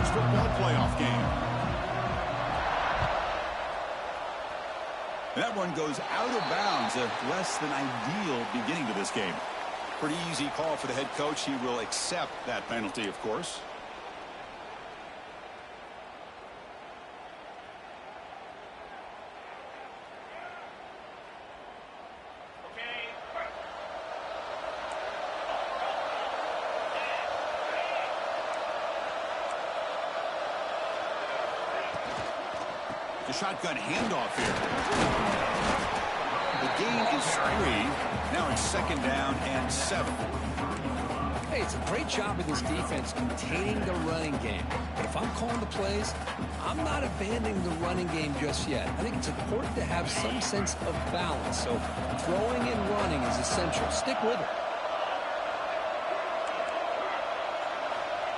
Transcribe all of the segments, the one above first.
football playoff game. That one goes out of bounds. A less than ideal beginning to this game. Pretty easy call for the head coach. He will accept that penalty, of course. The shotgun handoff here. The gain is 3. Now it's 2nd down and 7. Hey, it's a great job of this defense containing the running game. But if I'm calling the plays, I'm not abandoning the running game just yet. I think it's important to have some sense of balance. So throwing and running is essential. Stick with it.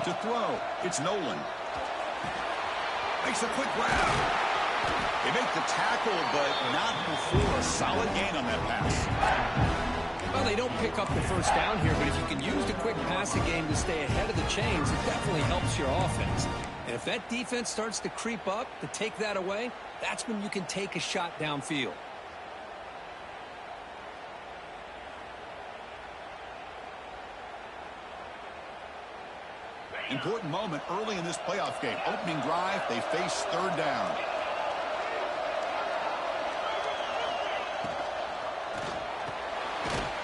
To throw, it's Nolan. Makes a quick grab. They make the tackle, but not before a solid gain on that pass. Well, they don't pick up the first down here, but if you can use the quick passing game to stay ahead of the chains, it definitely helps your offense. And if that defense starts to creep up to take that away, that's when you can take a shot downfield. Important moment early in this playoff game. Opening drive, they face 3rd down.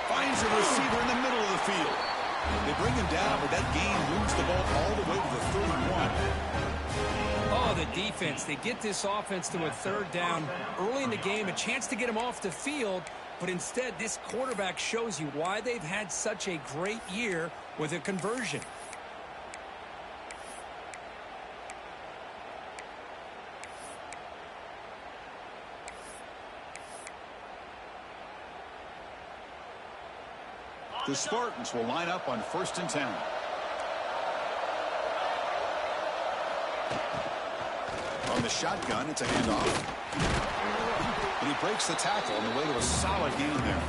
Finds a receiver in the middle of the field. They bring him down, but that gain moves the ball all the way to the 31. Oh, the defense. They get this offense to a 3rd down early in the game, a chance to get him off the field, but instead this quarterback shows you why they've had such a great year with a conversion. The Spartans will line up on 1st and 10. On the shotgun, it's a handoff. And he breaks the tackle on the way to a solid gain there.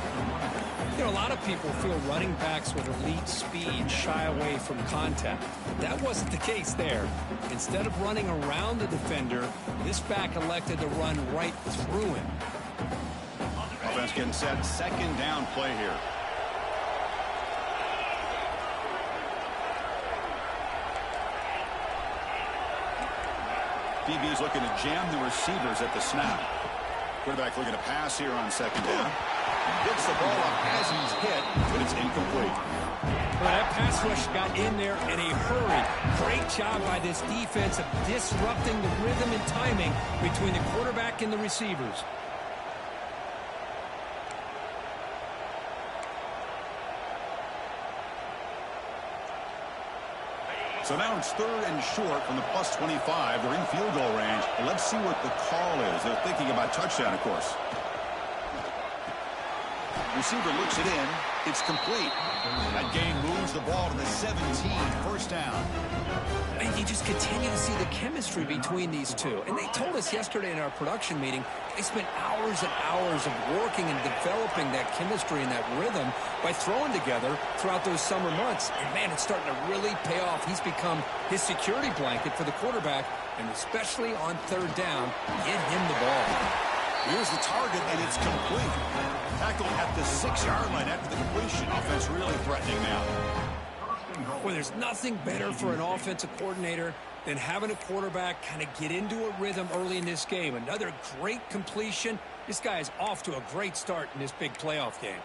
You know, a lot of people feel running backs with elite speed shy away from contact. That wasn't the case there. Instead of running around the defender, this back elected to run right through him. Offense getting set. 2nd down play here. DB's looking to jam the receivers at the snap. Quarterback looking to pass here on 2nd down. Gets the ball up as he's hit, but it's incomplete. Well, that pass rush got in there in a hurry. Great job by this defense of disrupting the rhythm and timing between the quarterback and the receivers. So now it's 3rd and short from the plus 25. They're in field goal range. Well, let's see what the call is. They're thinking about touchdown, of course. Receiver looks it in. It's complete. That gain moves the ball to the 17. 1st down. And you just continue to see the chemistry between these two. And they told us yesterday in our production meeting, they spent hours and hours of working and developing that chemistry and that rhythm by throwing together throughout those summer months. And, man, it's starting to really pay off. He's become his security blanket for the quarterback, and especially on 3rd down, get him the ball. Here's the target, and it's complete. Tackled at the 6-yard line after the completion. Offense really threatening now. Well, there's nothing better for an offensive coordinator than having a quarterback kind of get into a rhythm early in this game. Another great completion. This guy is off to a great start in this big playoff game.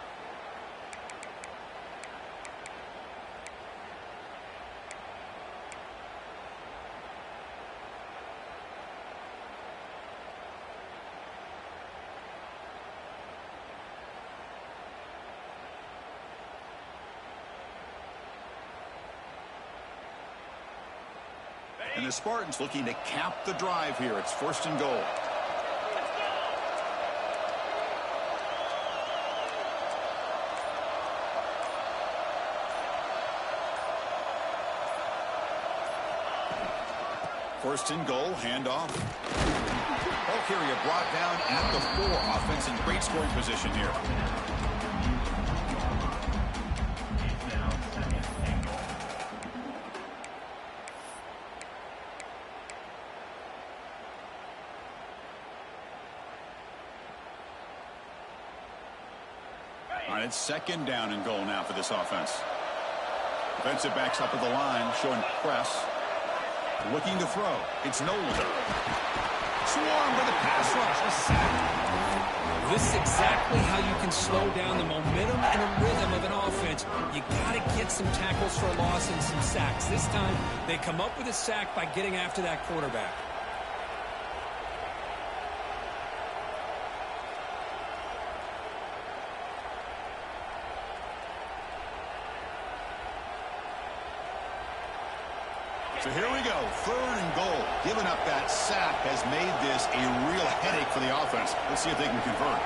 And the Spartans looking to cap the drive here. It's 1st and goal. First and goal, handoff. Ball carrier brought down at the 4. Offense in great scoring position here. And it's second down and goal now for this offense. Defensive backs up at the line, showing press. Looking to throw. It's Nolan. Swarmed by the pass rush. A sack. This is exactly how you can slow down the momentum and the rhythm of an offense. You got to get some tackles for a loss and some sacks. This time, they come up with a sack by getting after that quarterback. So here we go, third and goal. Giving up that sack has made this a real headache for the offense. Let's see if they can convert.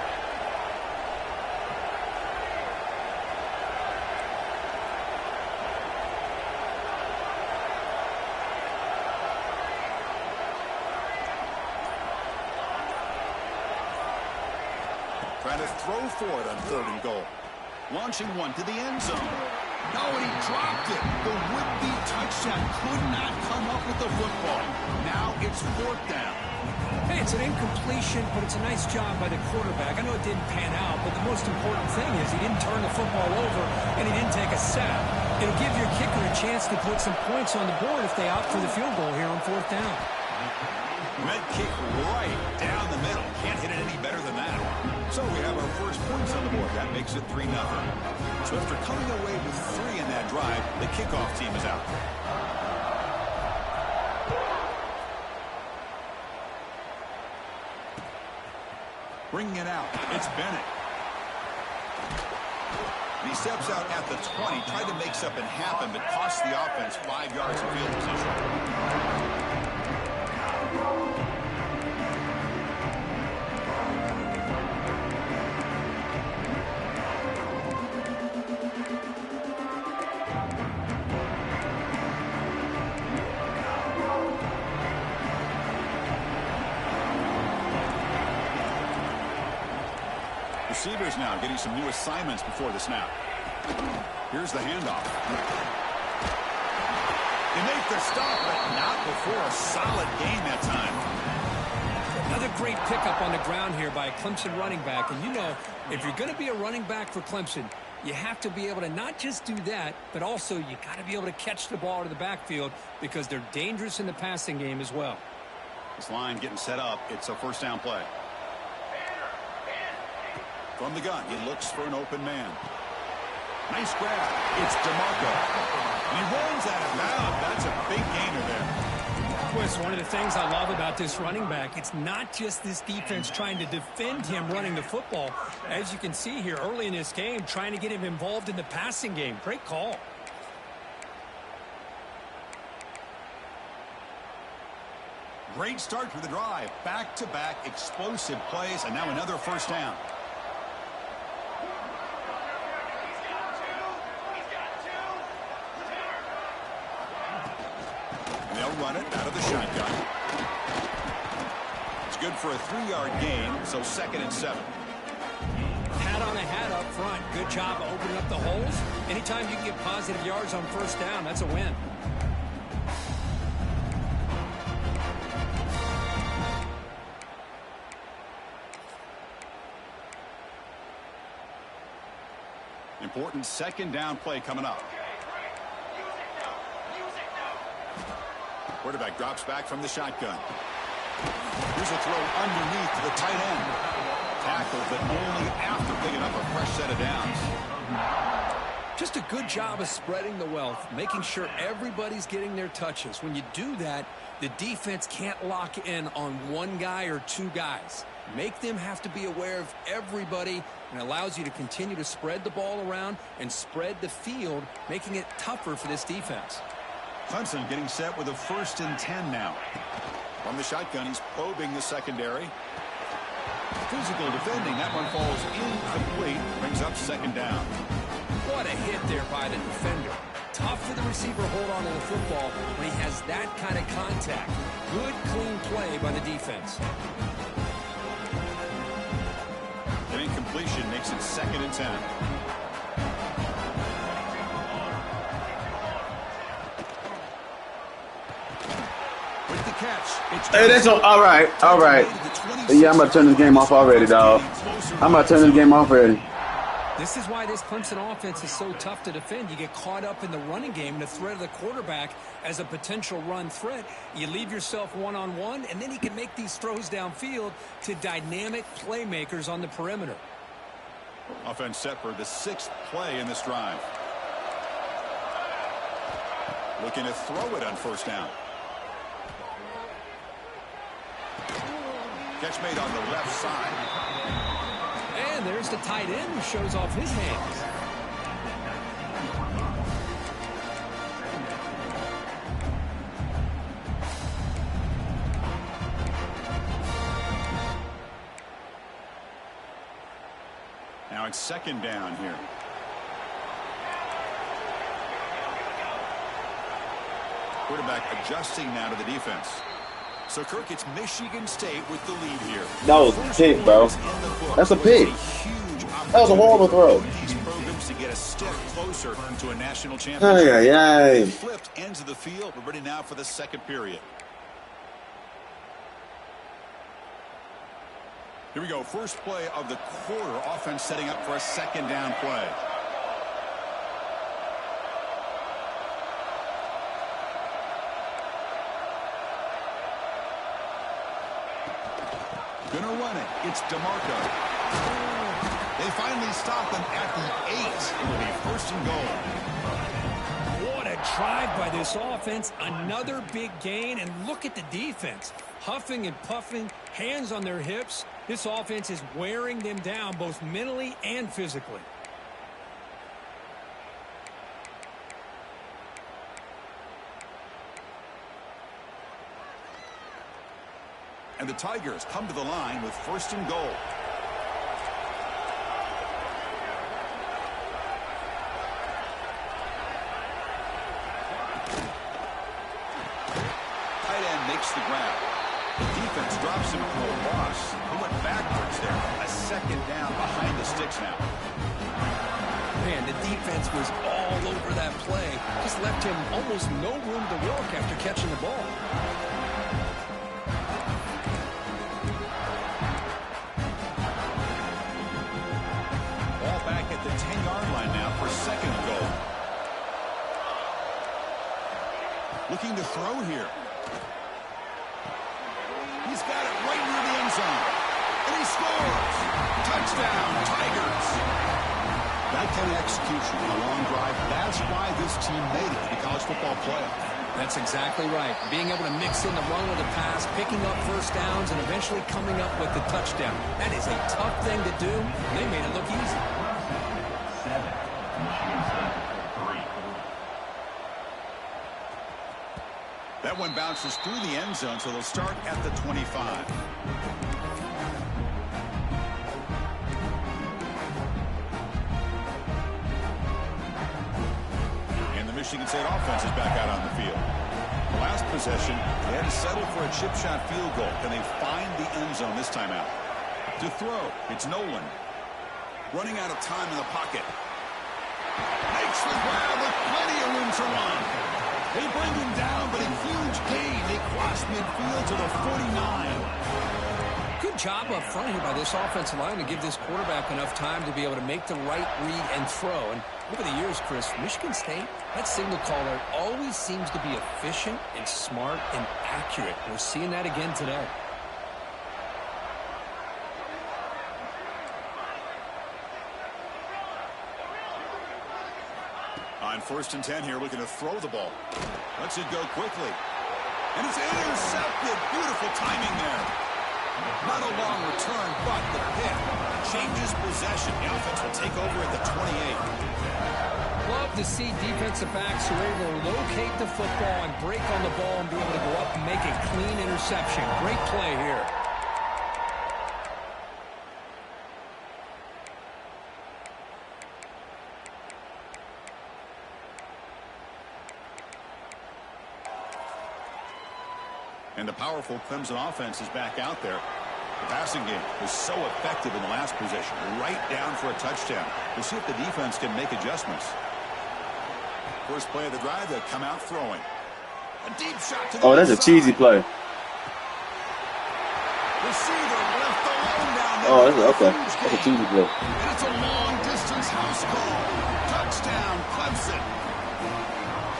Trying to throw for it on third and goal. Launching one to the end zone. No, and he dropped it. The would-be touchdown could not come up with the football. Now it's fourth down. Hey, it's an incompletion, but it's a nice job by the quarterback. I know it didn't pan out, but the most important thing is he didn't turn the football over and he didn't take a sack. It'll give your kicker a chance to put some points on the board if they opt for the field goal here on fourth down. Med kick right down the middle. Can't hit it any better than that. So we have our first points on the board. That makes it 3-0. So after coming away with 3 in that drive, the kickoff team is out. Bringing it out. It's Bennett. And he steps out at the 20, tried to make something happen, but cost the offense 5 yards of field position. Receivers now getting some new assignments before the snap. Here's the handoff. They make the stop, but not before a solid game that time. Another great pickup on the ground here by a Clemson running back. And you know, if you're going to be a running back for Clemson, you have to be able to not just do that, but also you got to be able to catch the ball to the backfield because they're dangerous in the passing game as well. This line getting set up. It's a first down play. From the gun, he looks for an open man. Nice grab. It's DeMarco. And he runs out of bounds. That's a big gainer there. Well, it's one of the things I love about this running back. It's not just this defense trying to defend him running the football. As you can see here early in this game, trying to get him involved in the passing game. Great call. Great start for the drive. Back-to-back explosive plays, and now another first down. Run it out of the shotgun. It's good for a 3-yard gain, so 2nd and 7. Hat on a hat up front. Good job opening up the holes. Anytime you can get positive yards on first down, that's a win. Important second down play coming up. Quarterback drops back from the shotgun. Here's a throw underneath to the tight end. Tackled, but only after picking up a fresh set of downs. Just a good job of spreading the wealth, making sure everybody's getting their touches. When you do that, the defense can't lock in on one guy or two guys. Make them have to be aware of everybody, and allows you to continue to spread the ball around and spread the field, making it tougher for this defense. Clemson getting set with a 1st and 10 now. From the shotgun, he's probing the secondary. Physical defending. That one falls incomplete. Brings up 2nd down. What a hit there by the defender. Tough for the receiver to hold on to the football when he has that kind of contact. Good, clean play by the defense. An incompletion makes it 2nd and 10. Hey, that's all right. All right. Yeah, I'm about to turn this game off already, dog. I'm about to turn this game off already. This is why this Clemson offense is so tough to defend. You get caught up in the running game and the threat of the quarterback as a potential run threat. You leave yourself one-on-one, and then he can make these throws downfield to dynamic playmakers on the perimeter. Offense set for the 6th play in this drive. Looking to throw it on first down. Catch made on the left side. And there's the tight end who shows off his hands. Now it's 2nd down here. Quarterback adjusting now to the defense. So, Kirk, it's Michigan State with the lead here. That was a pick, bro. That's a pick. That was a horrible throw. These programs to get a step closer to a national championship. Ay. Flipped ends of the field. We're ready now for the 2nd period. Here we go. First play of the quarter. Offense setting up for a 2nd down play. Gonna run it. It's DeMarco. They finally stop them at the 8. It'll be 1st and goal. What a drive by this offense. Another big gain. And look at the defense. Huffing and puffing, hands on their hips. This offense is wearing them down both mentally and physically. And the Tigers come to the line with 1st and goal. Tight end makes the grab. The defense drops him for a loss. He went backwards there. A 2nd down behind the sticks now. Man, the defense was all over that play. Just left him almost no room to work after catching the ball. At the 10-yard line now for 2nd and goal. Looking to throw here. He's got it right near the end zone. And he scores. Touchdown, Tigers. That kind of execution on a long drive, that's why this team made it to the college football playoff. That's exactly right. Being able to mix in the run with the pass, picking up first downs, and eventually coming up with the touchdown. That is a tough thing to do. They made it look easy. That one bounces through the end zone, so they'll start at the 25. And the Michigan State offense is back out on the field. The last possession, they had to settle for a chip shot field goal. Can they find the end zone this time out? To throw, it's Nolan. Running out of time in the pocket. Makes the grab with plenty of room to run. They bring him down, but a huge gain. They cross midfield to the 49. Good job up front here by this offensive line to give this quarterback enough time to be able to make the right read and throw. And over the years, Chris, Michigan State, that signal caller always seems to be efficient and smart and accurate. We're seeing that again today. On 1st and 10 here, looking to throw the ball. Lets it go quickly. And it's intercepted. Beautiful timing there. Not a long return, but the pick changes possession. The offense will take over at the 28. Love to see defensive backs who are able to locate the football and break on the ball and be able to go up and make a clean interception. Great play here. And the powerful Clemson offense is back out there. The passing game was so effective in the last possession, right down for a touchdown. We'll see if the defense can make adjustments. First play of the drive, they come out throwing. A deep shot to the that's a cheesy play. Receiver left alone down Oh, for a okay. huge That's a gain. TV play. And it's a long-distance house call. Touchdown, Clemson.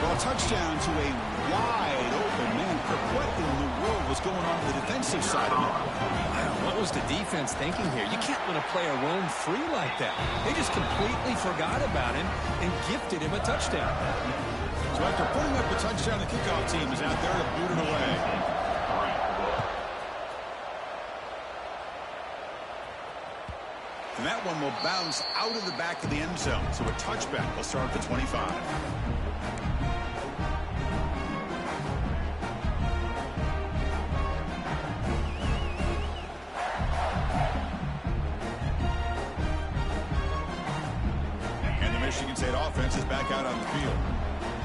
Well, a touchdown to a wide-open man. Kirk, what in the world was going on the defensive side of it? What was the defense thinking here? You can't let a player roam free like that. They just completely forgot about him and gifted him a touchdown. So after putting up a touchdown, the kickoff team is out there to boot it away. And that one will bounce out of the back of the end zone. So a touchback will start at the 25. And the Michigan State offense is back out on the field.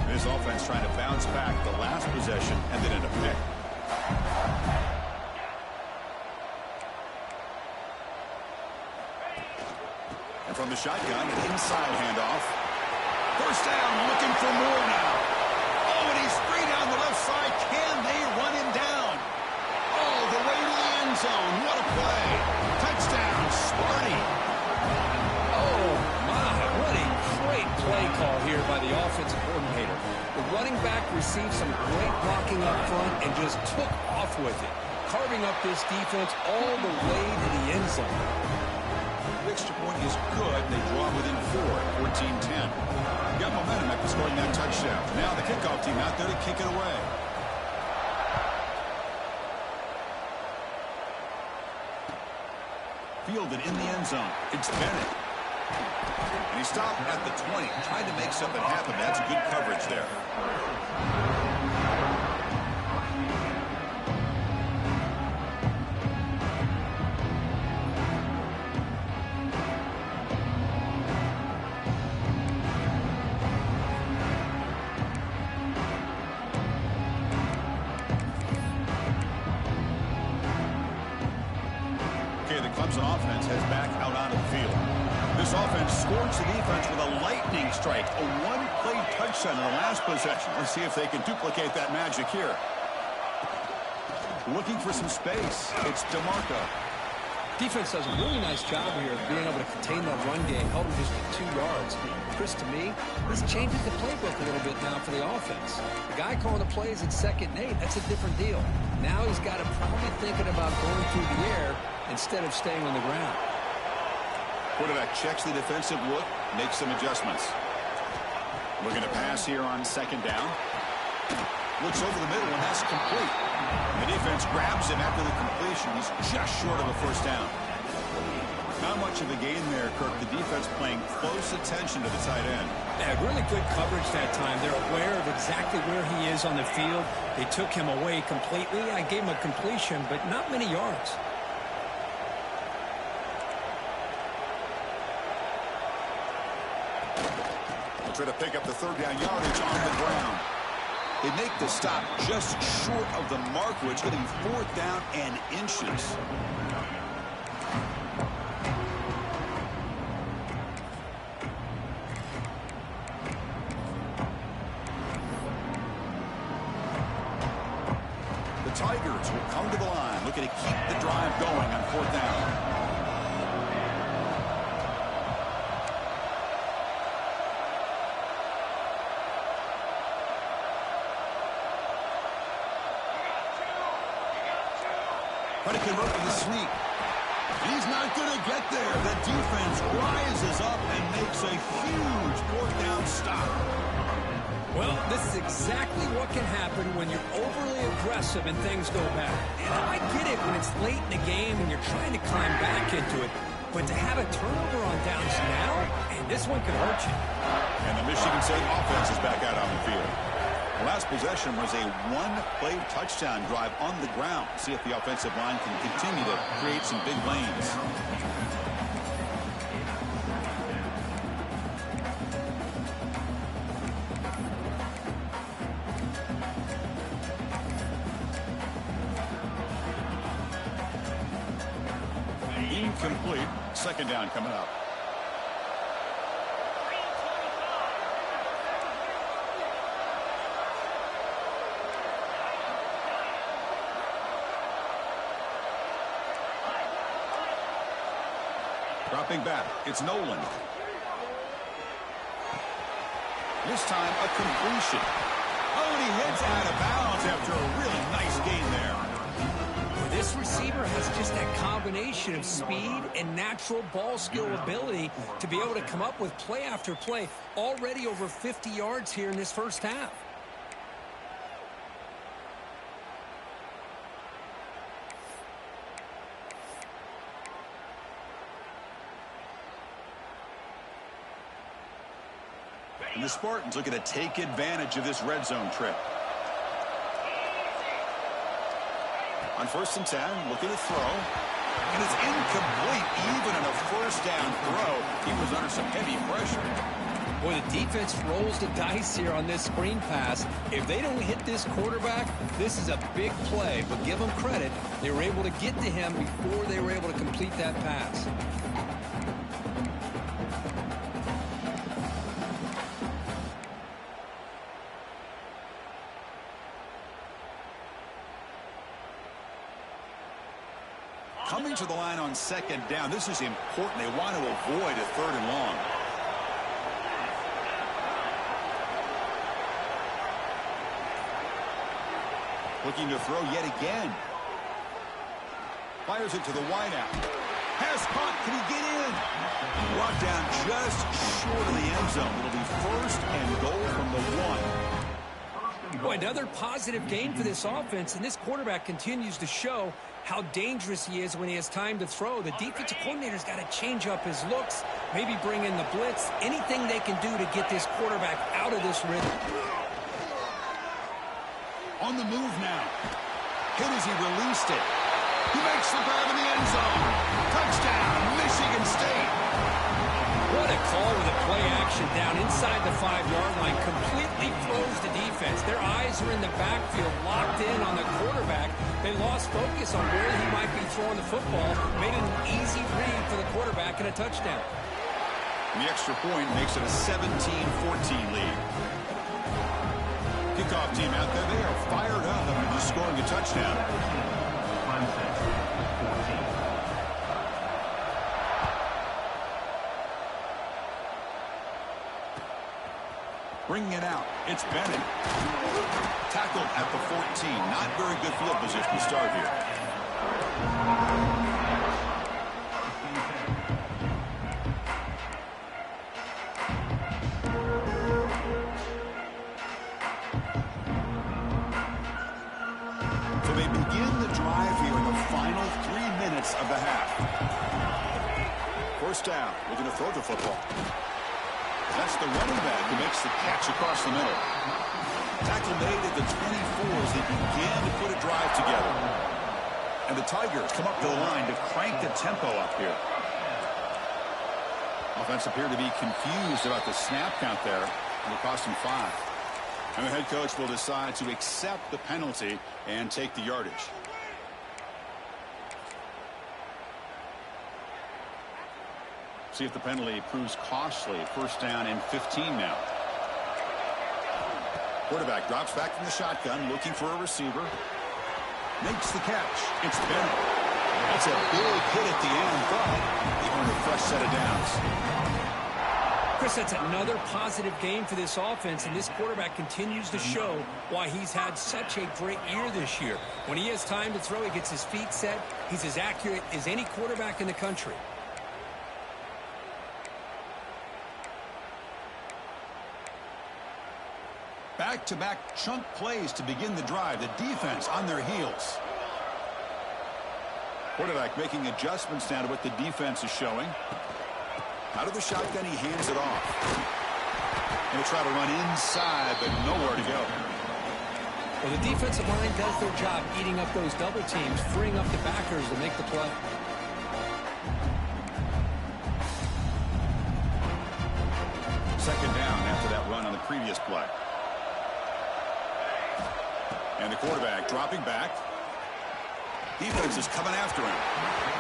This offense trying to bounce back the last possession and then end a pick. And from the shotgun, an inside handoff. First down, looking for more now. Oh, and he's free down the left side. Can they run him down? All the way to the end zone. What a play. Touchdown, Sparty. Oh, my, what a great play call here by the offensive coordinator. The running back received some great blocking up front and just took off with it, carving up this defense all the way to the end zone. The extra point is good. They draw within 4 at 14-10. Got momentum after scoring that touchdown. Now the kickoff team out there to kick it away. Fielded in the end zone. It's Bennett. And he stopped at the 20, trying to make something happen. That's good coverage there. Okay, the Clemson offense heads back out onto the field. This offense scores the defense with a lightning strike, a one-play touchdown in the last possession. Let's see if they can duplicate that magic here. Looking for some space. It's DeMarco. Defense does a really nice job here of being able to contain that run game, held him just to 2 yards. Chris, to me, this changes the playbook a little bit now for the offense. The guy calling the plays at 2nd and 8, that's a different deal. Now he's got to probably thinking about going through the air instead of staying on the ground. Quarterback checks the defensive look, makes some adjustments. Looking to pass here on 2nd down. Looks over the middle and that's complete. The defense grabs him after the completion. He's just short of a first down. Not much of a gain there, Kirk. The defense paying close attention to the tight end. Yeah, really good coverage that time. They're aware of exactly where he is on the field. They took him away completely. I gave him a completion, but not many yards. They'll try to pick up the 3rd down yardage on the ground. They make the stop just short of the mark, which is getting 4th down and inches. The Tigers will come to the line, looking to keep the drive going on 4th down. Trying to convert with a sneak. He's not going to get there. The defense rises up and makes a huge 4th down stop. Well, this is exactly what can happen when you're overly aggressive and things go bad. And I get it when it's late in the game and you're trying to climb back into it. But to have a turnover on downs now, and this one could hurt you. And the Michigan State offense is back out on the field. The last possession was a one-play touchdown drive on the ground. See if the offensive line can continue to create some big lanes. Incomplete. 2nd down coming up. Dropping back, it's Nolan. This time, a completion. Oh, and he heads out of bounds after a really nice gain there. Well, this receiver has just that combination of speed and natural ball skill ability to be able to come up with play after play, already over 50 yards here in this first half. And the Spartans looking to take advantage of this red zone trip. On 1st and 10, looking to throw. And it's incomplete, even on a first down throw. He was under some heavy pressure. Boy, the defense rolls the dice here on this screen pass. If they don't hit this quarterback, this is a big play. But give them credit, they were able to get to him before they were able to complete that pass. Coming to the line on 2nd down. This is important. They want to avoid a 3rd and long. Looking to throw yet again. Fires it to the wideout. Pass caught. Can he get in? Brought down just short of the end zone. It'll be 1st and goal from the 1. Boy, another positive gain for this offense, and this quarterback continues to show how dangerous he is when he has time to throw. The defensive coordinator's got to change up his looks, maybe bring in the blitz, anything they can do to get this quarterback out of this rhythm. On the move now. Hit as he released it. He makes the grab in the end zone. Touchdown, Michigan State. What a call with a play action down inside the 5-yard line. Completely throws the defense. Their eyes are in the backfield, locked in on the quarterback. They lost focus on where he might be throwing the football. Made it an easy read for the quarterback and a touchdown. The extra point makes it a 17-14 lead. Kickoff team out there, they are fired up after just scoring a touchdown. Bringing it out, it's Bennett. Tackled at the 14. Not very good field position to start here. So they begin the drive here in the final 3 minutes of the half. 1st down, looking to throw the football. That's the running back who makes the catch across the middle. Tackle made at the 24 as they began to put a drive together. And the Tigers come up to the line to crank the tempo up here. Offense appeared to be confused about the snap count there, and it cost him 5. And the head coach will decide to accept the penalty and take the yardage. See if the penalty proves costly. 1st down and 15 now. Quarterback drops back from the shotgun, looking for a receiver. Makes the catch. It's Bennett. That's a big hit at the end, but they earned a fresh set of downs. Chris, that's another positive game for this offense, and this quarterback continues to show why he's had such a great year this year. When he has time to throw, he gets his feet set. He's as accurate as any quarterback in the country. Back-to-back chunk plays to begin the drive. The defense on their heels. Quarterback making adjustments now to what the defense is showing. Out of the shotgun, he hands it off. Going to try to run inside, but nowhere to go. Well, the defensive line does their job eating up those double teams, freeing up the backers to make the play. Second down after that run on the previous play. And the quarterback dropping back. Defense is coming after him.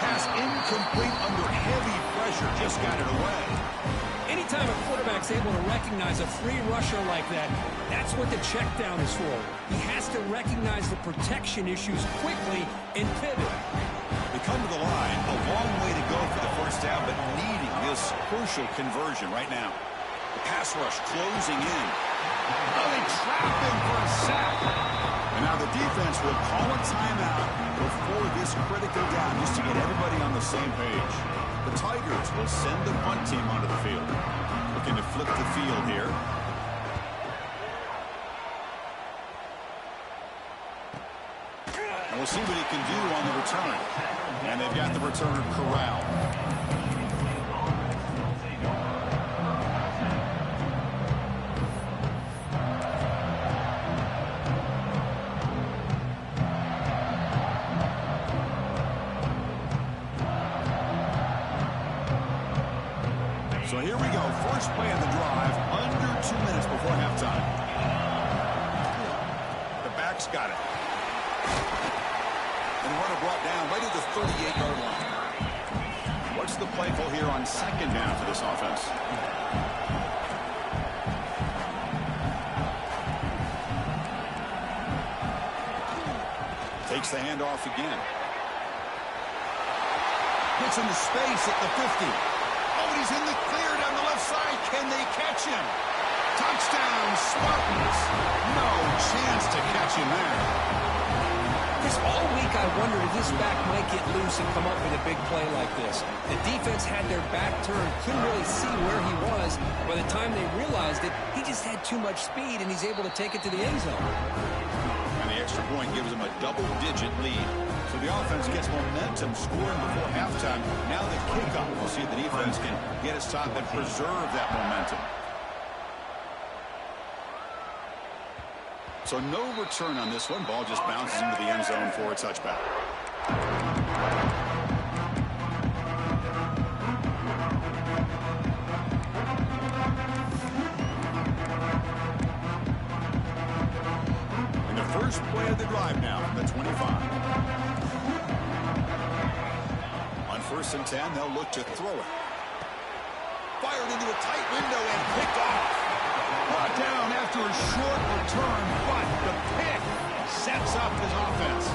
Pass incomplete under heavy pressure. Just got it away. Anytime a quarterback's able to recognize a free rusher like that, that's what the check down is for. He has to recognize the protection issues quickly and pivot. They come to the line. A long way to go for the 1st first down, but needing this crucial conversion right now. The pass rush closing in. Oh, they trap him for a sack. And now the defense will call a timeout before this critical down, just to get everybody on the same page. The Tigers will send the punt team onto the field. Looking to flip the field here. And we'll see what he can do on the return. And they've got the returner corralled. So here we go. First play of the drive, under 2 minutes before halftime. The back's got it. And the runner brought down right at the 38-yard line. What's the play call here on second down for this offense? Takes the handoff again. Gets into space at the 50. Oh, and he's in the clear down the left side. Can they catch him? Touchdown, Spartans. No chance to catch him there. All week I wondered if this back might get loose and come up with a big play like this. The defense had their back turned, couldn't really see where he was. By the time they realized it, he just had too much speed, and he's able to take it to the end zone. And the extra point gives him a double-digit lead. So the offense gets momentum scoring before halftime. Now the kickoff. We'll see if the defense can get his top and preserve that momentum. So no return on this one. Ball just bounces into the end zone for a touchback. And the first play of the drive now from the 25. On 1st and 10, they'll look to throw it. Fired into a tight window and picked off. Brought down after a short return, but the pick sets up his offense.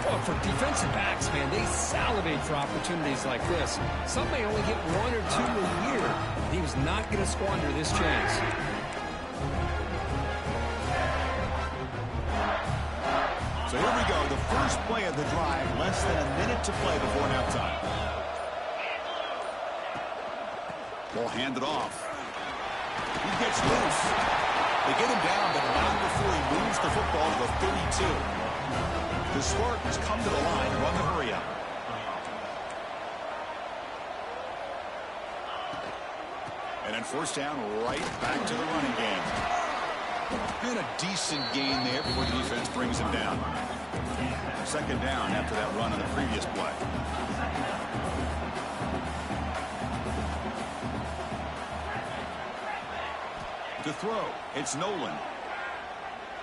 Well, for defensive backs, man, they salivate for opportunities like this. Some may only get 1 or 2 a year. He was not going to squander this chance. So here we go, the first play of the drive, less than a minute to play before halftime. Ball handed off. He gets loose. They get him down, but not before he moves the football to the 32. The Spartans come to the line and run the hurry up. And then first down, right back to the running game. And a decent gain there before the defense brings him down. Second down after that run on the previous play. To throw, it's Nolan.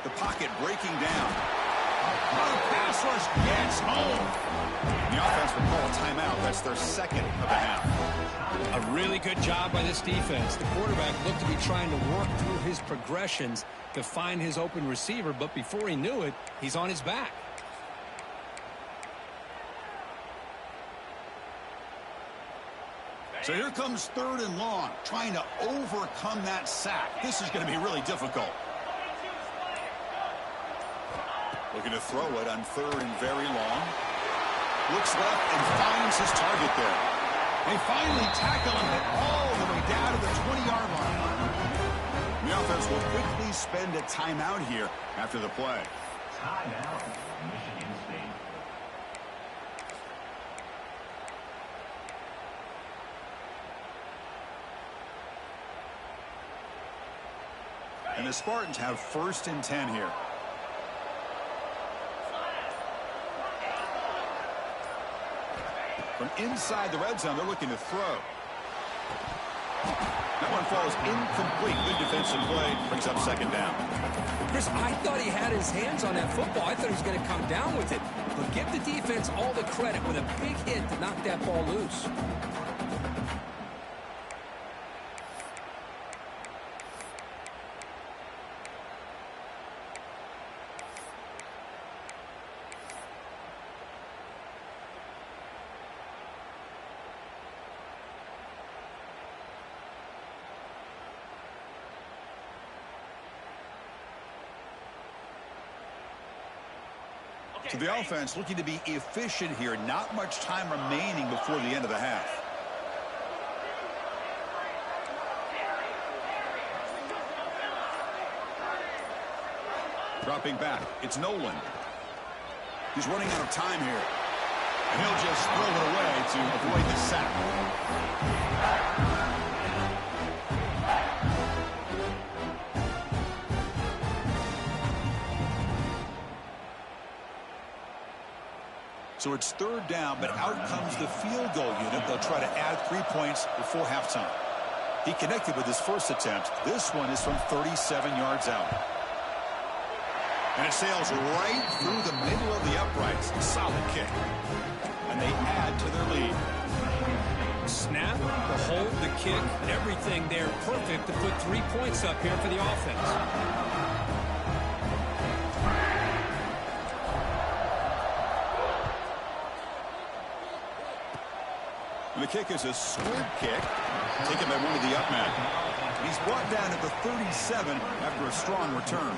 The pocket breaking down. Oh, pass rush gets home. The offense will call a timeout. That's their second of the half. A really good job by this defense. The quarterback looked to be trying to work through his progressions to find his open receiver, but before he knew it, he's on his back. So here comes 3rd and long, trying to overcome that sack. This is going to be really difficult. Looking to throw it on 3rd and very long. Looks left and finds his target there. They finally tackle him all the way down to the 20-yard line. The offense will quickly spend a timeout here after the play. Timeout, Michigan State. And the Spartans have 1st and 10 here. From inside the red zone, they're looking to throw. That one falls incomplete. Good defensive play. Brings up second down. Chris, I thought he had his hands on that football. I thought he was going to come down with it. But give the defense all the credit with a big hit to knock that ball loose. So the offense looking to be efficient here. Not much time remaining before the end of the half. Dropping back, it's Nolan. He's running out of time here. And he'll just throw it away to avoid the sack. So it's third down, but out comes the field goal unit. They'll try to add 3 points before halftime. He connected with his first attempt. This one is from 37 yards out. And it sails right through the middle of the uprights. Solid kick. And they add to their lead. Snap, the hold, the kick, everything there perfect to put 3 points up here for the offense. And the kick is a squib kick, taken by one of the up men. He's brought down at the 37 after a strong return.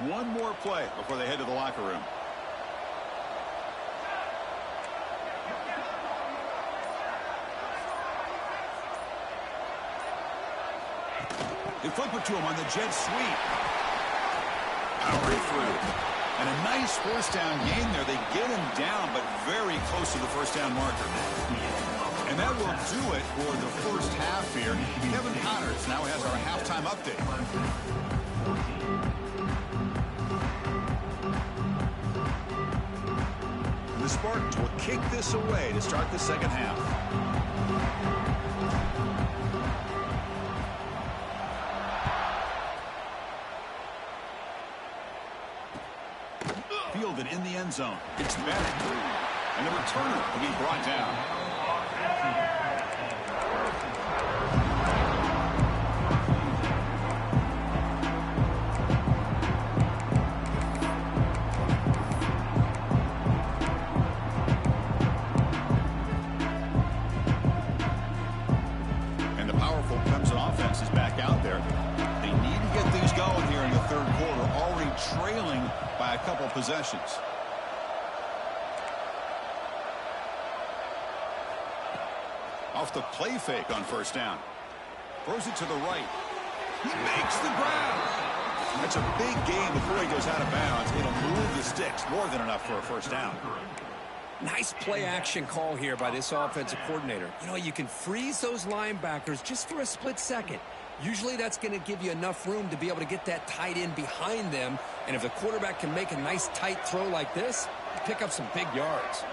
One more play before they head to the locker room. They flip it to him on the jet sweep. Powering through. And a nice first down gain there. They get him down, but very close to the first down marker. And that will do it for the first half here. Kevin Connors now has our halftime update. The Spartans will kick this away to start the second half. Fielded in the end zone. It's Bennett. And the returner will be brought down. And the powerful Clemson offense is back out there. They need to get these going here in the third quarter, already trailing by a couple possessions. Off the play fake on first down. Throws it to the right. He makes the ground. That's a big gain before he goes out of bounds. It'll move the sticks, more than enough for a first down. Nice play action call here by this offensive coordinator. You know, you can freeze those linebackers just for a split second. Usually that's going to give you enough room to be able to get that tight end behind them. And if the quarterback can make a nice tight throw like this, pick up some big yards.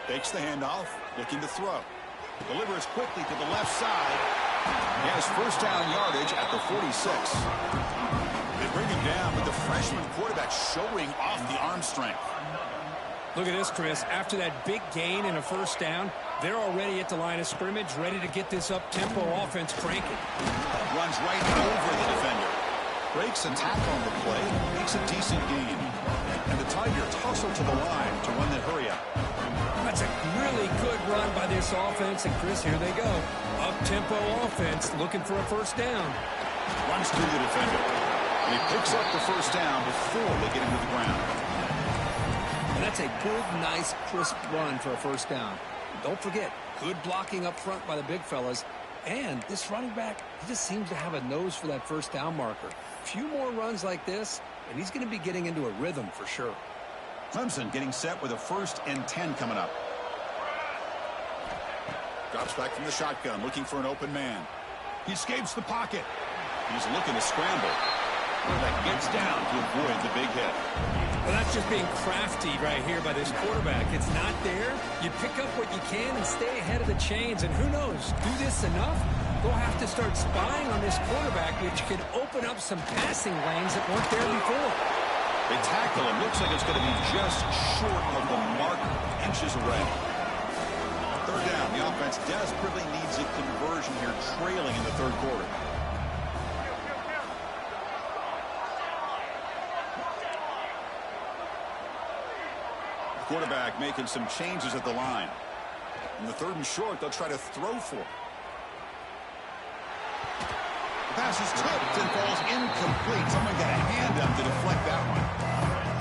Takes the handoff, looking to throw. Delivers quickly to the left side. He has first down yardage at the 46. They bring him down, but the freshman quarterback showing off the arm strength. Look at this, Chris. After that big gain and a first down, they're already at the line of scrimmage, ready to get this up-tempo offense cranking. Runs right over the defender. Breaks a tackle on the play, makes a decent gain. And the Tigers hustle to the line to run that hurry up. That's a really good run by this offense. And, Chris, here they go. Up-tempo offense looking for a first down. Runs through the defender. And he picks up the first down before they get him to the ground. And that's a good, nice, crisp run for a first down. Don't forget, good blocking up front by the big fellas. And this running back, he just seems to have a nose for that first down marker. A few more runs like this, and he's going to be getting into a rhythm for sure. Clemson getting set with a 1st and 10 coming up. Drops back from the shotgun, looking for an open man. He escapes the pocket. He's looking to scramble. That gets down to avoid the big hit. Well, that's just being crafty right here by this quarterback. It's not there. You pick up what you can and stay ahead of the chains. And who knows, do this enough, they'll have to start spying on this quarterback, which could open up some passing lanes that weren't there before. They tackle him. Looks like it's going to be just short of the mark, inches away. Third down. The offense desperately needs a conversion here, trailing in the third quarter. quarterback making some changes at the line. In the 3rd and short, they'll try to throw for it. The pass is tipped and falls incomplete. Someone got a hand up to deflect that one.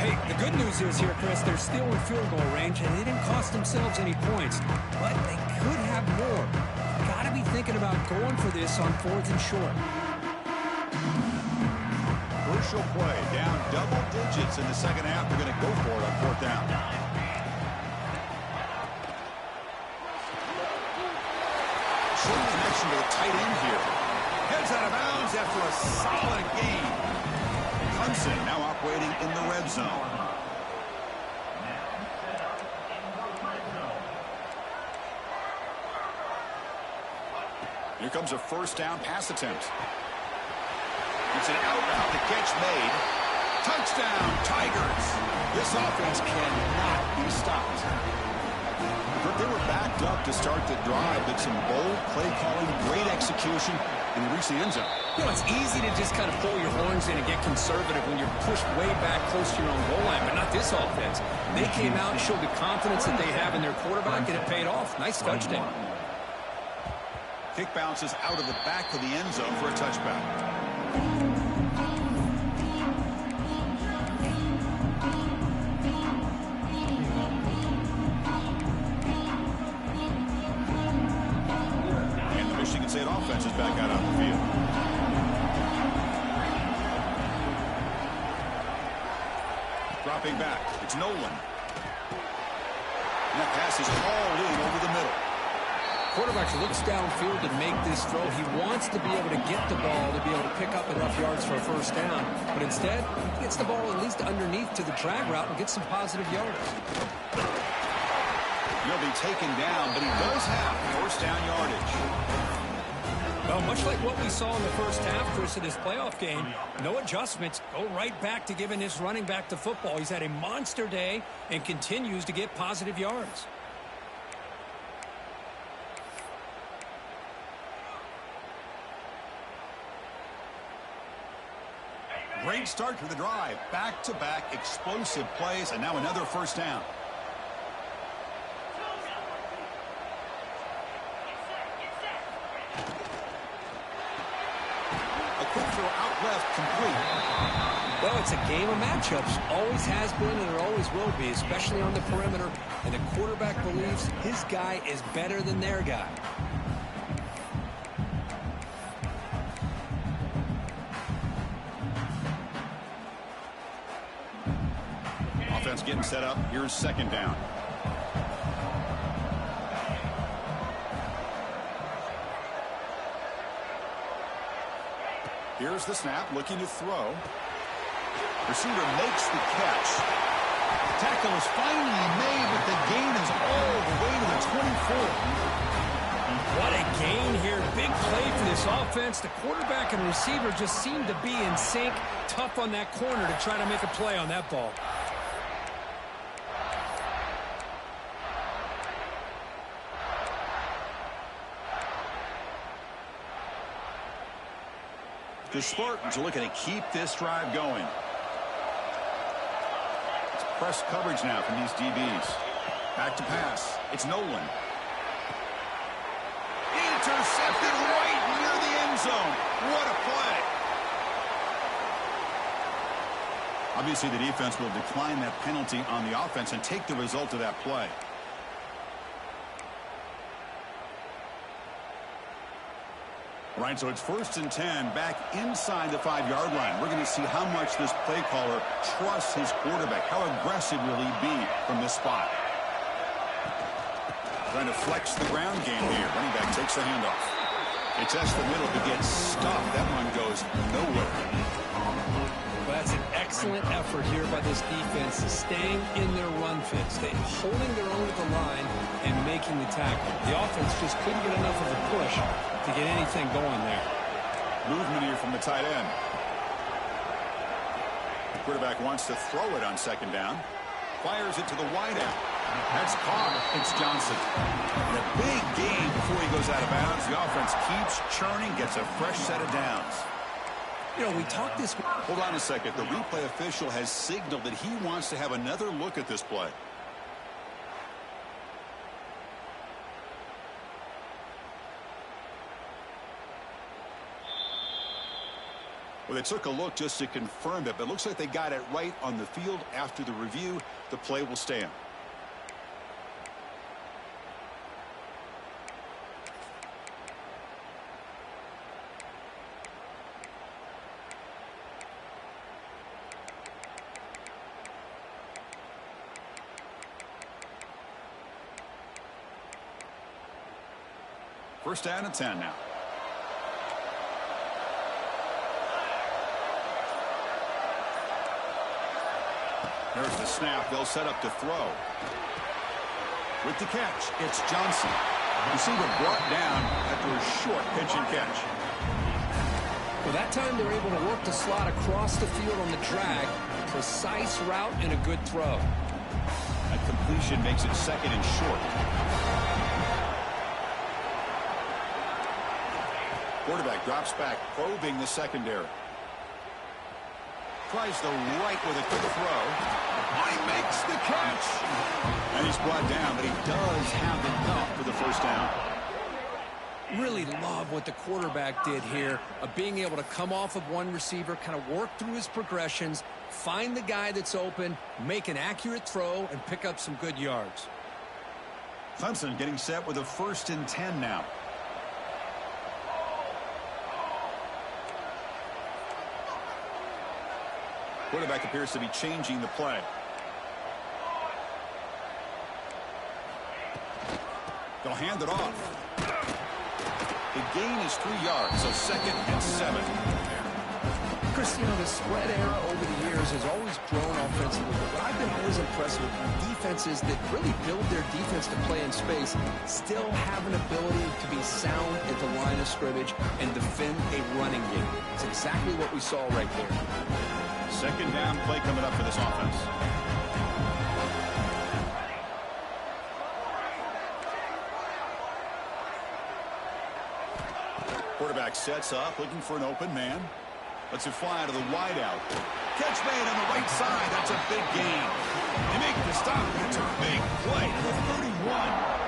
Hey, the good news is here, Chris, they're still in field goal range, and they didn't cost themselves any points. But they could have more. Got to be thinking about going for this on 4th and short. Crucial play. Down double digits in the 2nd half. They're going to go for it on 4th down. Short connection to the tight end here. Heads out of bounds after a solid gain. Clemson now operating in the red zone. Here comes a 1st down pass attempt. It's an out route. The catch made. Touchdown, Tigers. This offense cannot be stopped. But they were backed up to start the drive, but some bold play calling, great execution, and they reached the end zone. You know, it's easy to just kind of pull your horns in and get conservative when you're pushed way back close to your own goal line, but not this offense. They came out and showed the confidence that they have in their quarterback, and it paid off. Nice touchdown. Kick bounces out of the back of the end zone for a touchback. State offense is back out on the field. Dropping back. It's Nolan. And that pass is hauled in over the middle. Quarterback looks downfield to make this throw. He wants to be able to get the ball to be able to pick up enough yards for a 1st down. But instead, he gets the ball at least underneath to the drag route and gets some positive yards. He'll be taken down, but he does have 1st down yardage. Well, much like what we saw in the 1st half, Chris, in his playoff game, no adjustments. Go right back to giving his running back the football. He's had a monster day and continues to get positive yards. Great start to the drive. Back-to-back explosive plays, and now another 1st down. Out left, complete. Well, it's a game of matchups. Always has been and it always will be, especially on the perimeter. And the quarterback believes his guy is better than their guy. Offense getting set up. Here's 2nd down. Here's the snap, looking to throw. Receiver makes the catch. Tackle is finally made, but the gain is all the way to the 24. What a gain here. Big play for this offense. The quarterback and receiver just seem to be in sync. Tough on that corner to try to make a play on that ball. The Spartans are looking to keep this drive going. It's press coverage now from these DBs. Back to pass. It's Nolan. Intercepted right near the end zone. What a play. Obviously, the defense will decline that penalty on the offense and take the result of that play. All right, so it's 1st and 10 back inside the 5-yard line. We're going to see how much this play caller trusts his quarterback. How aggressive will he be from this spot? Trying to flex the ground game here. Running back takes the handoff. It's S the middle to get stuffed. That one goes nowhere. Well, that's an excellent effort here by this defense, staying in their run fits, holding their own at the line and making the tackle. The offense just couldn't get enough of a push to get anything going there. Movement here from the tight end. The quarterback wants to throw it on 2nd down. Fires it to the wideout. That's caught. It's Johnson. And a big gain before he goes out of bounds. The offense keeps churning, gets a fresh set of downs. You know, we talked this... Hold on a second. The replay official has signaled that he wants to have another look at this play. Well, they took a look just to confirm it, but it looks like they got it right on the field. After the review, the play will stand. First down and 10 now. There's the snap. They'll set up to throw. With the catch, it's Johnson. Receiver brought down after a short pitch and catch. Well, that time they're able to work the slot across the field on the drag. Precise route and a good throw. That completion makes it second and short. Quarterback drops back, probing the secondary. Tries the right with a quick throw. He makes the catch. And he's brought down, but he does have enough for the first down. Really love what the quarterback did here of being able to come off of one receiver, kind of work through his progressions, find the guy that's open, make an accurate throw, and pick up some good yards. Clemson getting set with a 1st and 10 now. Quarterback appears to be changing the play. They'll hand it off. The gain is 3 yards, so 2nd and 7. Chris, you know, the spread era over the years has always grown offensively. But what I've been always impressed with defenses that really build their defense to play in space still have an ability to be sound at the line of scrimmage and defend a running game. It's exactly what we saw right there. Second down play coming up for this offense. Quarterback sets up, looking for an open man. Lets it fly to the wideout. Catch made on the right side. That's a big gain. They make the stop. That's a big play to the 31.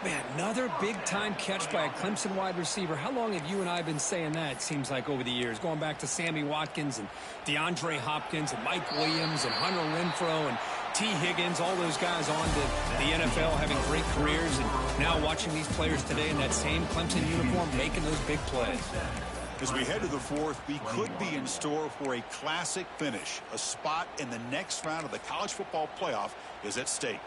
Man, another big-time catch by a Clemson wide receiver. How long have you and I been saying that, it seems like, over the years? Going back to Sammy Watkins and DeAndre Hopkins and Mike Williams and Hunter Renfrow and T. Higgins, all those guys on to the NFL having great careers, and now watching these players today in that same Clemson uniform making those big plays. As we head to the 4th, we could be in store for a classic finish. A spot in the next round of the college football playoff is at stake.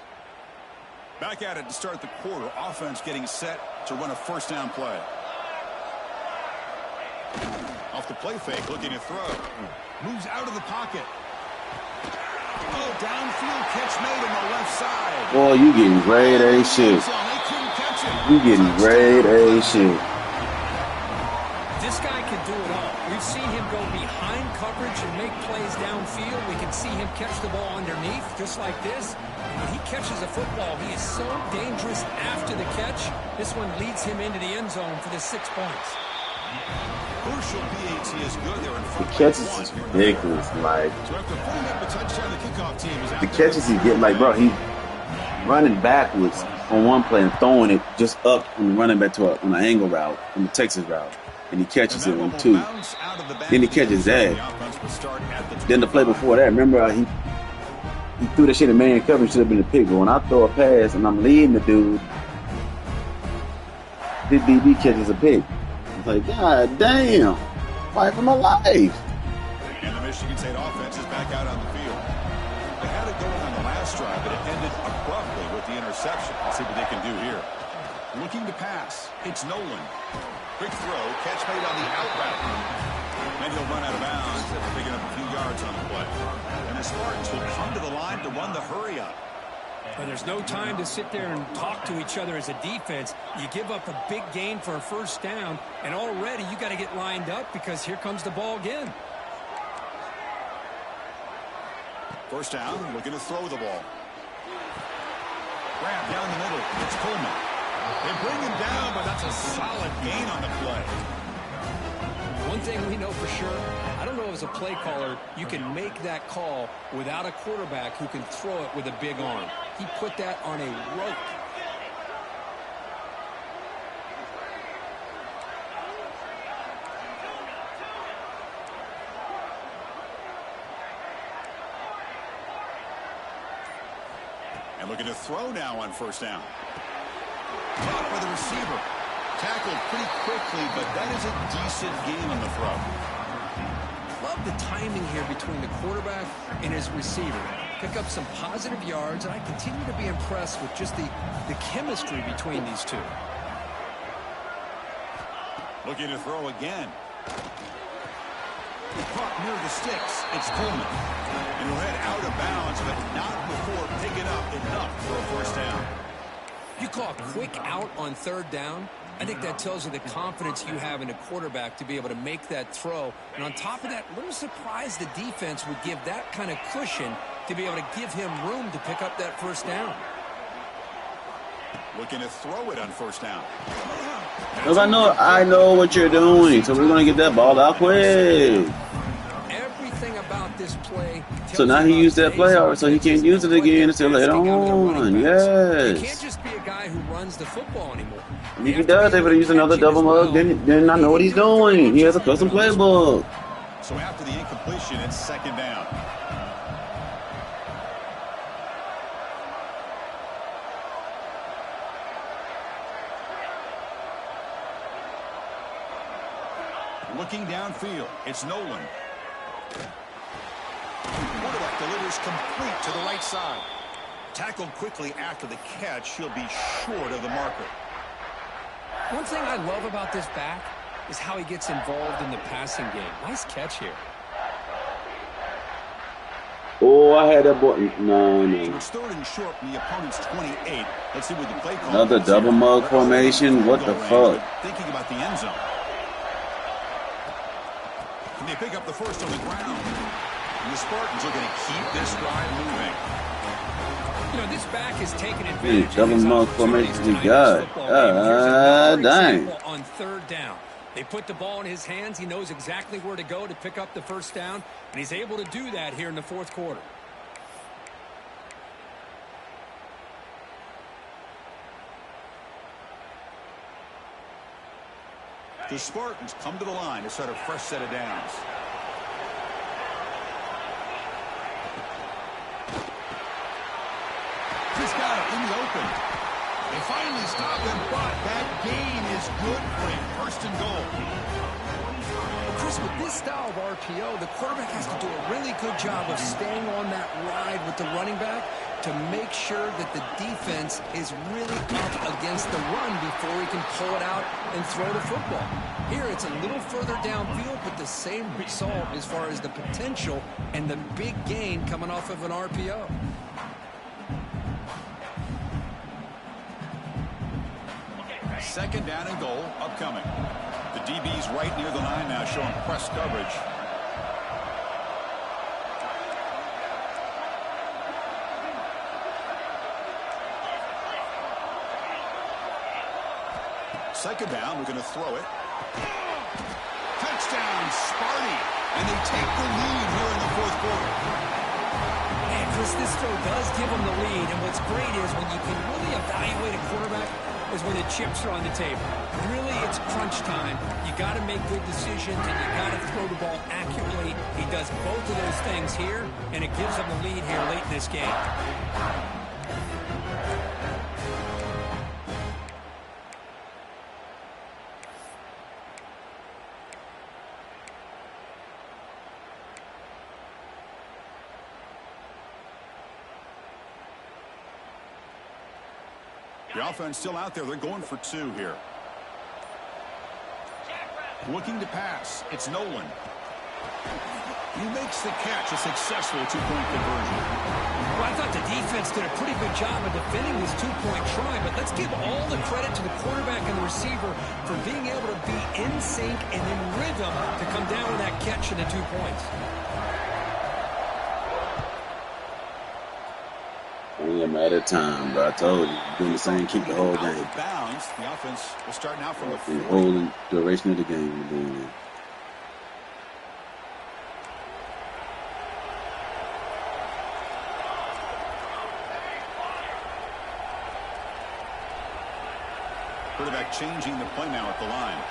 Back at it to start the quarter. Offense getting set to run a first down play. Off the play fake, looking to throw. Moves out of the pocket. Oh, downfield catch made on the left side. Boy, you getting grade A shit. You getting grade A shit. This guy can do it all. We've seen him go behind coverage and make plays downfield. We can see him catch the ball underneath, just like this. When he catches a football, he is so dangerous after the catch. This one leads him into the end zone for the 6 points. Crucial PAT is good there in front. The catches is ridiculous. Like, So after putting up a touchdown, the kickoff team is out the there. catches he get, like, bro, he running backwards on one play and throwing it just up and running back to on an angle route, on the Texas route. And he catches it on 2. Then he catches that. Then the play before that, remember he threw that shit in man coverage, should have been a pick. But when I throw a pass and I'm leading the dude, this DB catches a pick. It's like, God damn, fight for my life. And the Michigan State offense is back out on the field. They had it going on the last drive, but it ended abruptly with the interception. Let's see what they can do here. Looking to pass. It's Nolan. Quick throw. Catch made on the out route. And he'll run out of bounds after picking up a few yards on the play. And the Spartans will come to the line to run the hurry up. Well, there's no time to sit there and talk to each other as a defense. You give up a big gain for a first down, and already you got to get lined up because here comes the ball again. First down, looking to throw the ball. Grab down the middle. It's Coleman. They bring him down, but that's a solid gain on the play. One thing we know for sure, I don't know as a play caller, you can make that call without a quarterback who can throw it with a big arm. He put that on a rope. And looking to throw now on first down. Caught by the receiver. Tackled pretty quickly, but that is a decent gain on the throw. Love the timing here between the quarterback and his receiver. Pick up some positive yards, and I continue to be impressed with just the chemistry between these two. Looking to throw again. Caught near the sticks. It's Coleman. And he'll head out of bounds, but not before picking up enough for a first down. You call a quick out on third down. I think that tells you the confidence you have in a quarterback to be able to make that throw. And on top of that, a little surprised the defense would give that kind of cushion to be able to give him room to pick up that first down. Looking to throw it on first down. Because I know what you're doing, so we're going to get that ball out quick. Everything about this play. So now he used that play, so he can't use it again until later on. Yes. He can't Yes. just be a guy who runs the football anymore. And if he does, they would use another double mug, then I know what he's doing. He has a custom playbook. So after the incompletion, it's second down. Looking downfield, it's Nolan. Quarterback delivers complete to the right side. Tackled quickly after the catch, he'll be short of the marker. One thing I love about this back is how he gets involved in the passing game. Nice catch here. Oh, I had that boy. No. It's third and short from the opponent's 28. Let's see what the play call Another is double here. mug formation. What the fuck? Thinking about the end zone. Can they pick up the first on the ground? And the Spartans are going to keep this drive moving. You know, this back is taking advantage double of his mug opportunities formation we tonight in this got. football game. Here's another Dang. example on third down. They put the ball in his hands. He knows exactly where to go to pick up the first down, and he's able to do that here in the fourth quarter. The Spartans come to the line to start a fresh set of downs. He's got it in the open. They finally stop him, but that gain is good for him. First and goal. Well, Chris, with this style of RPO, the quarterback has to do a really good job of staying on that ride with the running back to make sure that the defense is really up against the run before he can pull it out and throw the football. Here, it's a little further downfield, but the same result as far as the potential and the big gain coming off of an RPO. Second down and goal upcoming. The DB's right near the line now, showing press coverage. Second down, we're going to throw it. Touchdown, Sparty. And they take the lead here in the fourth quarter. And Chris, this throw does give him the lead. And what's great is when you can really evaluate a quarterback is when the chips are on the table. Really, it's crunch time. You got to make good decisions, and you got to throw the ball accurately. He does both of those things here, and it gives him the lead here late in this game. The offense still out there. They're going for two here. Looking to pass. It's Nolan. He makes the catch. A successful two-point conversion. Well, I thought the defense did a pretty good job of defending this two-point try, but let's give all the credit to the quarterback and the receiver for being able to be in sync and in rhythm to come down with that catch and the 2 points. Only a matter of time, bro. I told you. Doing the same kick the whole game. Bounds. The offense will start now from the The 40. whole duration of the game we're doing it. Quarterback changing the play now at the line.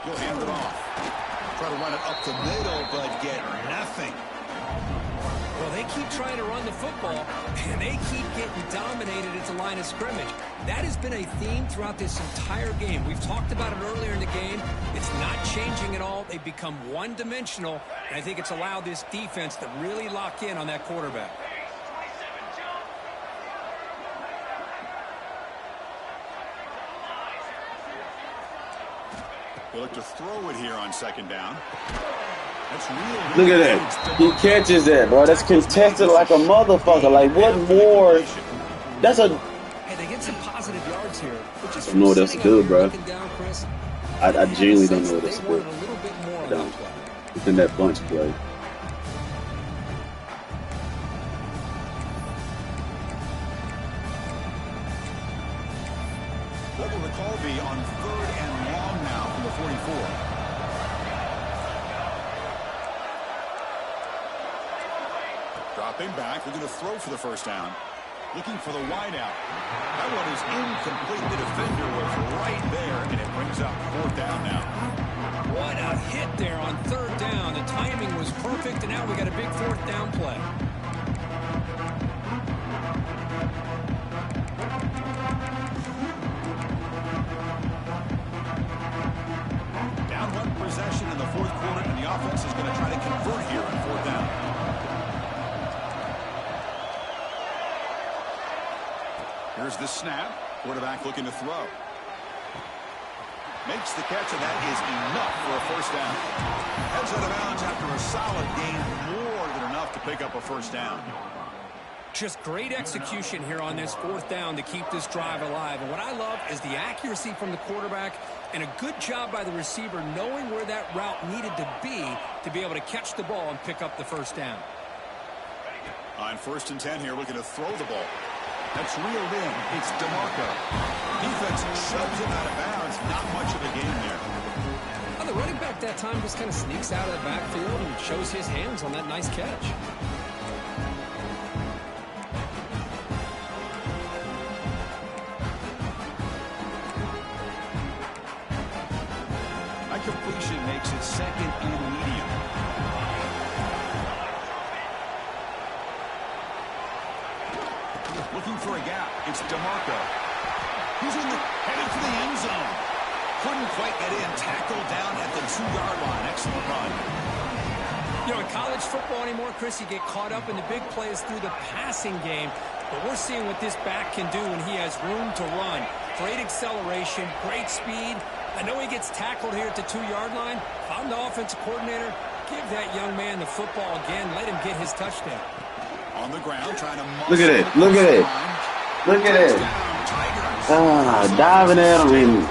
He'll hand it off. Try to run it up the middle, but get nothing. Well, they keep trying to run the football, and they keep getting dominated at the line of scrimmage. That has been a theme throughout this entire game. We've talked about it earlier in the game. It's not changing at all. They've become one-dimensional, and I think it's allowed this defense to really lock in on that quarterback. They look to throw it here on second down. That's real. Look at that. He catches that, bro. That's contested like a motherfucker. Like, what more? That's a... Hey, they get some positive yards here. But just I don't know what else to do, bro. Down, Chris, I genuinely don't know what else to do. A little bit more on that play. It's in that bunch play. What will the call be on 3rd and long now from the 44? Dropping back, looking to throw for the first down. Looking for the wideout. That one is incomplete. The defender was right there, and it brings up 4th down now. What a hit there on 3rd down. The timing was perfect, and now we got a big 4th down play. Down 1 possession in the 4th quarter, and the offense is going to try to convert here on 4th down. Here's the snap. Quarterback looking to throw. Makes the catch, and that is enough for a first down. Heads out of bounds after a solid gain, more than enough to pick up a first down. Just great execution here on this 4th down to keep this drive alive. And what I love is the accuracy from the quarterback and a good job by the receiver knowing where that route needed to be able to catch the ball and pick up the first down. On 1st and 10 here, looking to throw the ball. That's reeled in. It's DeMarco. Defense shoves him out of bounds. Not much of a gain there. Well, the running back that time just kind of sneaks out of the backfield and shows his hands on that nice catch. That completion makes it 2nd and medium. Looking for a gap. It's DeMarco. He's headed for the end zone. Couldn't quite get in. Tackled down at the 2-yard line. Excellent run. You know, in college football anymore, Chris, you get caught up in the big plays through the passing game. But we're seeing what this back can do when he has room to run. Great acceleration, great speed. I know he gets tackled here at the 2-yard line. If I'm the offensive coordinator, give that young man the football again. Let him get his touchdown. On the ground, trying to Look at it. Look at it. Look at it. Diving at him.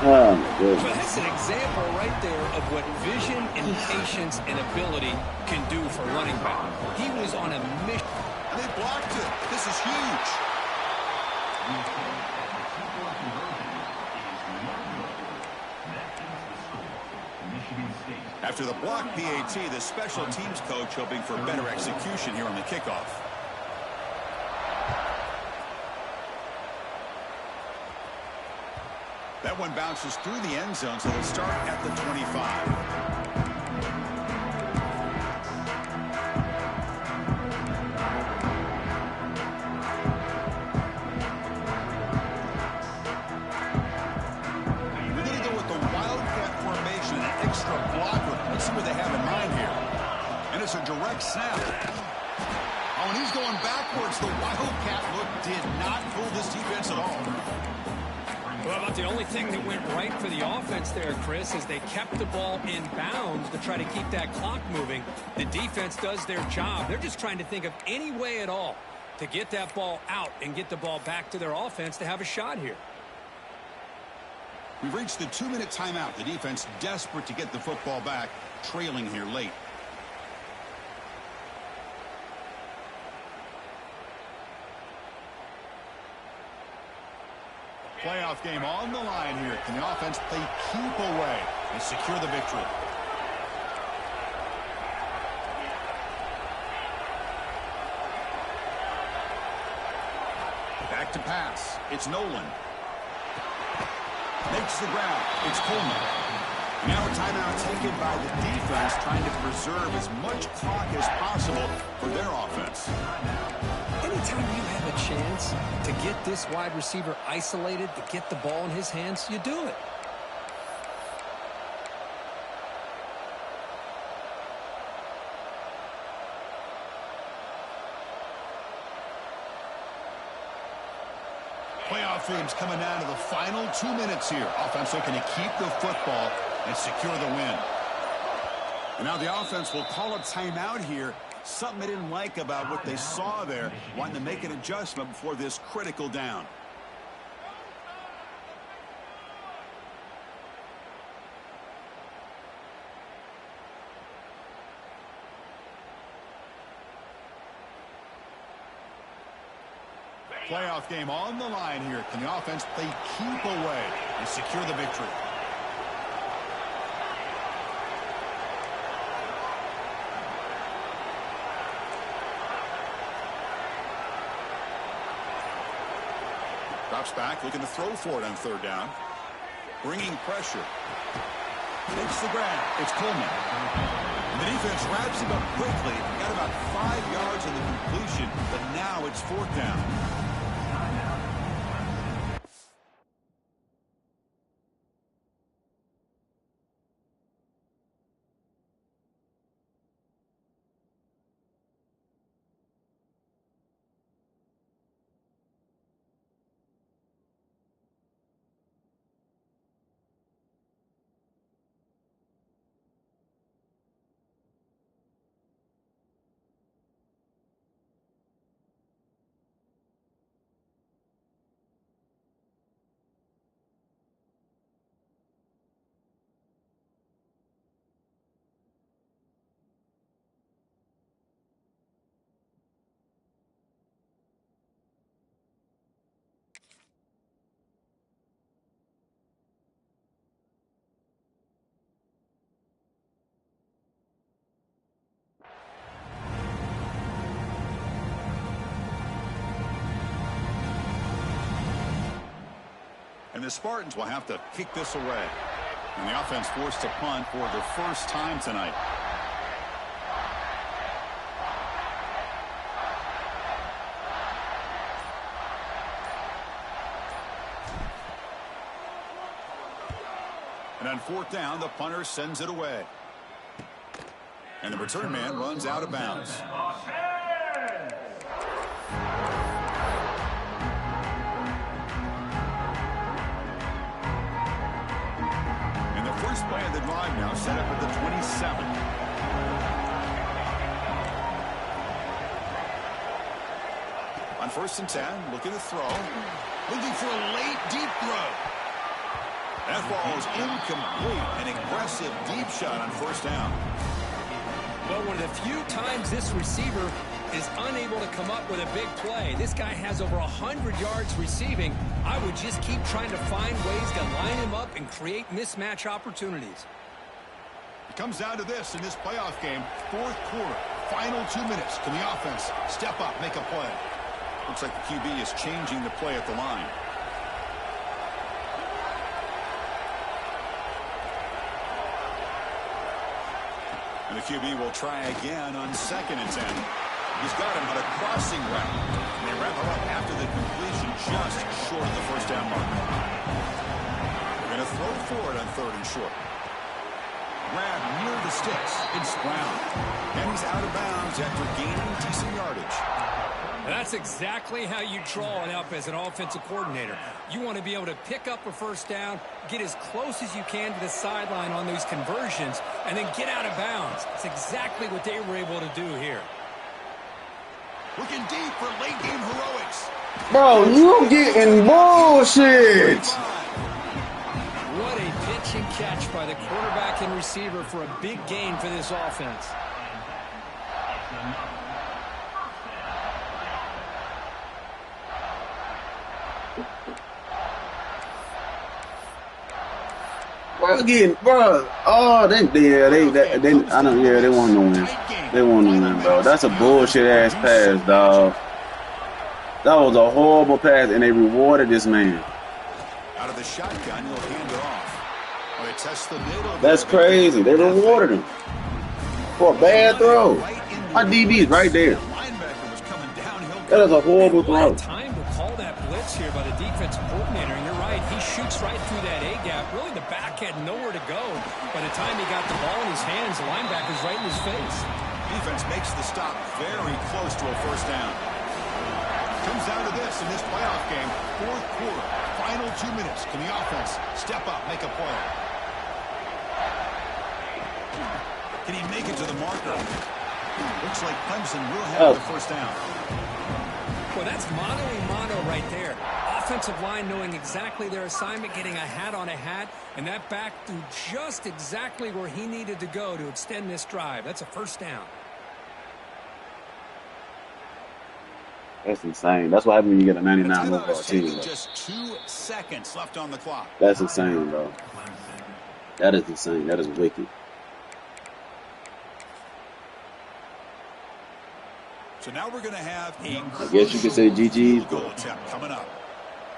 Oh, my goodness. Well, that's an example right there of what vision and patience and ability can do for running back. He was on a mission. And they blocked it. This is huge. After the block PAT, the special teams coach hoping for better execution here on the kickoff. That one bounces through the end zone, so they'll start at the 25. We're going to go with the Wildcat formation, an extra blocker. Let's see what they have in mind here. And it's a direct snap. Oh, and he's going backwards. The Wildcat look did not fool this defense at all. Well, about the only thing that went right for the offense there, Chris, is they kept the ball in bounds to try to keep that clock moving. The defense does their job. They're just trying to think of any way at all to get that ball out and get the ball back to their offense to have a shot here. We've reached the 2-minute timeout. The defense desperate to get the football back, trailing here late. Playoff game on the line here. Can the offense play keep away and secure the victory? Back to pass. It's Nolan. Makes the ground. It's Coleman. Now a timeout taken by the defense, trying to preserve as much clock as possible for their offense. Anytime you have a chance to get this wide receiver isolated, to get the ball in his hands, you do it. Playoff teams coming down to the final 2 minutes here. Offense looking to keep the football and secure the win. And now the offense will call a timeout here. Something they didn't like about what they saw there. Wanting to make an adjustment before this critical down. Playoff game on the line here. Can the offense play keep away and secure the victory? Drops back, looking to throw for it on third down. Bringing pressure. Takes the grab. It's Coleman. And the defense wraps him up quickly. Got about 5 yards on the completion, but now it's fourth down. And the Spartans will have to kick this away. And the offense forced to punt for the first time tonight. And on fourth down, the punter sends it away. And the return man runs out of bounds. First play of the drive now set up at the 27. On 1st and 10, looking to throw. Looking for a late deep throw. That ball is incomplete. An aggressive deep shot on 1st down. Well, one of the few times this receiver is unable to come up with a big play. This guy has over 100 yards receiving. I would just keep trying to find ways to line him up and create mismatch opportunities. It comes down to this in this playoff game. Fourth quarter, final 2 minutes. Can the offense step up, make a play? Looks like the QB is changing the play at the line. And the QB will try again on 2nd and 10. He's got him on a crossing route. And they wrap him up after the completion just short of the first down mark. They're going to throw for it on 3rd and short. Grab near the sticks. It's Brown. And he's out of bounds after gaining decent yardage. That's exactly how you draw it up as an offensive coordinator. You want to be able to pick up a first down, get as close as you can to the sideline on those conversions, and then get out of bounds. It's exactly what they were able to do here. Looking deep for late game heroics. Bro, you getting bullshit. What a pitch and catch by the quarterback and receiver for a big gain for this offense. Again, bro. Oh, they I don't. Yeah, they want no win. They want no win, bro. That's a bullshit ass pass, dog. That was a horrible pass, and they rewarded this man. Out of the shotgun, he'll hand it off. They test the middle. That's crazy. They rewarded him for a bad throw. My DB is right there. That is a horrible throw. Time to call that blitz here by the defensive coordinator, and you're right. He shoots right through that A gap. Really, the back had nowhere to go. By the time he got the ball in his hands, the linebacker's right in his face. Defense makes the stop very close to a first down. Comes down to this in this playoff game. Fourth quarter, final 2 minutes. Can the offense step up, make a play? Can he make it to the marker? Looks like Clemson will have the first down. Well, that's mano-a-mano right there. Offensive line knowing exactly their assignment, getting a hat on a hat, and that back threw just exactly where he needed to go to extend this drive. That's a first down. That's insane. That's what happens when you get a 99 overall team. Just 2 seconds left on the clock. That's insane, bro. That is insane. That is wicked. So now we're going to have a I guess you could say GG's, goal but attempt coming up.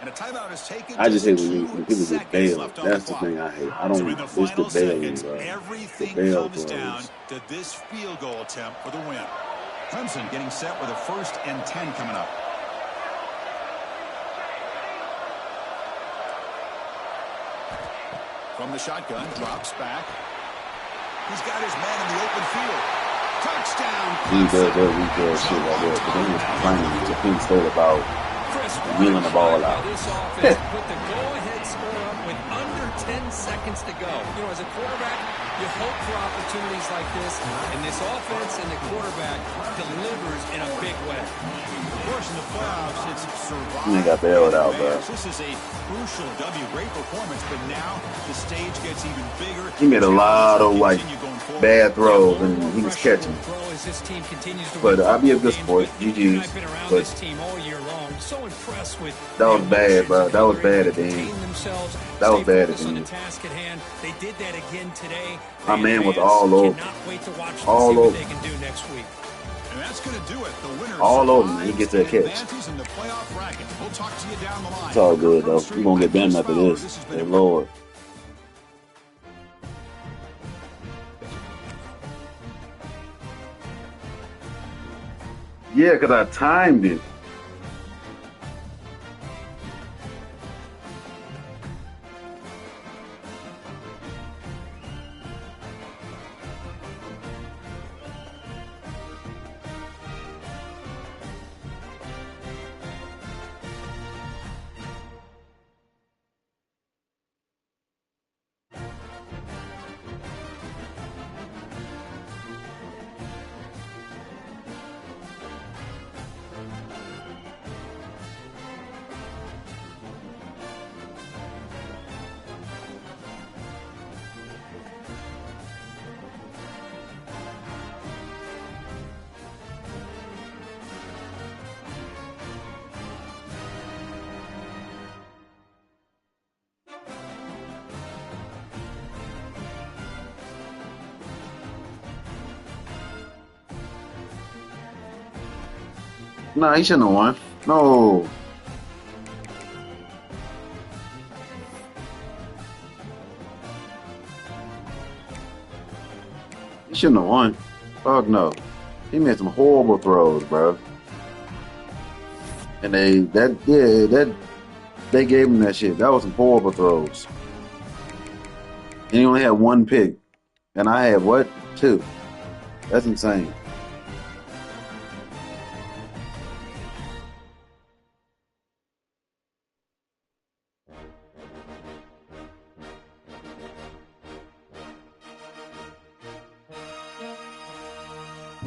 And a timeout is taken. I just hate when people get bailed. That's the thing I hate. I don't in the wish the final bailing, seconds, bro. everything The bail comes down throws. to this field goal attempt for the win. Clemson getting set with a 1st and 10 coming up. From the shotgun, drops back. He's got his man in the open field. Touchdown. He does that weak shit like that. But then he's complaining to Penn State about wheeling the ball out. This offense put the go-ahead score up with under 10 seconds to go. You know, as a quarterback, you hope for opportunities like this, and this offense and the quarterback delivers in a big way. Of course, in the playoffs, it's survival. He got bailed out, bro. This is a crucial W. Great performance, but now the stage gets even bigger. He made a lot of like bad throws and he was catching. But I'll be a good sport. GG's. But that was bad, bro. That was bad at the end. That was bad at the end. They did that again today. My man was all over. All over. And that's going to do it. The winner all over, man. He gets that catch. We'll talk to you down the line. It's all good, though. We're going to get them after this. Hey, Lord. Yeah, because I timed it. Nah, he shouldn't have won. No. He shouldn't have won. Fuck no. He made some horrible throws, bro. And they gave him that shit. That was some horrible throws. And he only had one pick. And I had what? 2. That's insane.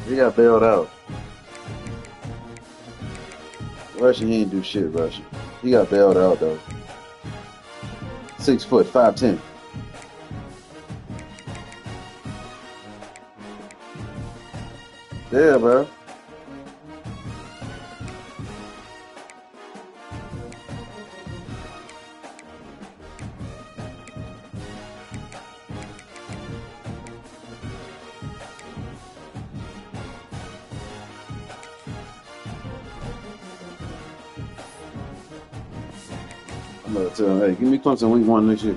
He got bailed out. Russian, he ain't do shit, Russian. He got bailed out, though. 6 foot, 5'10". Yeah, bro. I'm gonna tell him, hey, give me Clemson week 1 next year.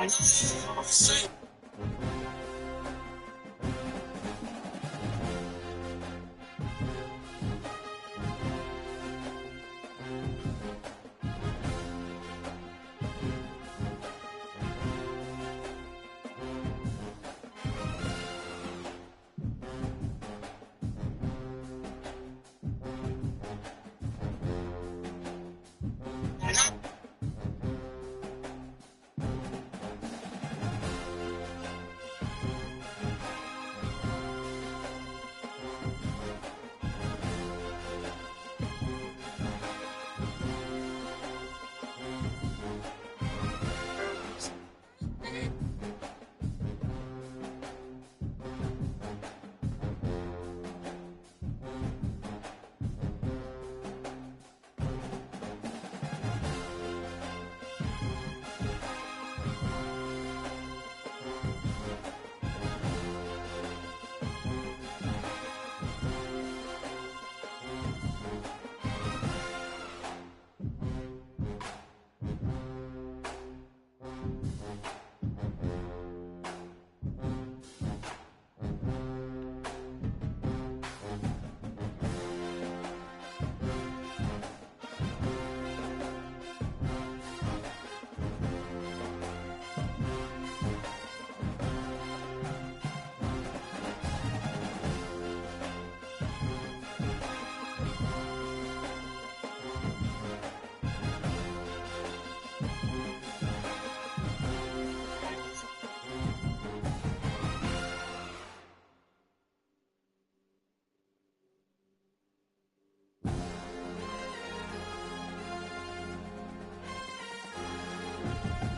Nice.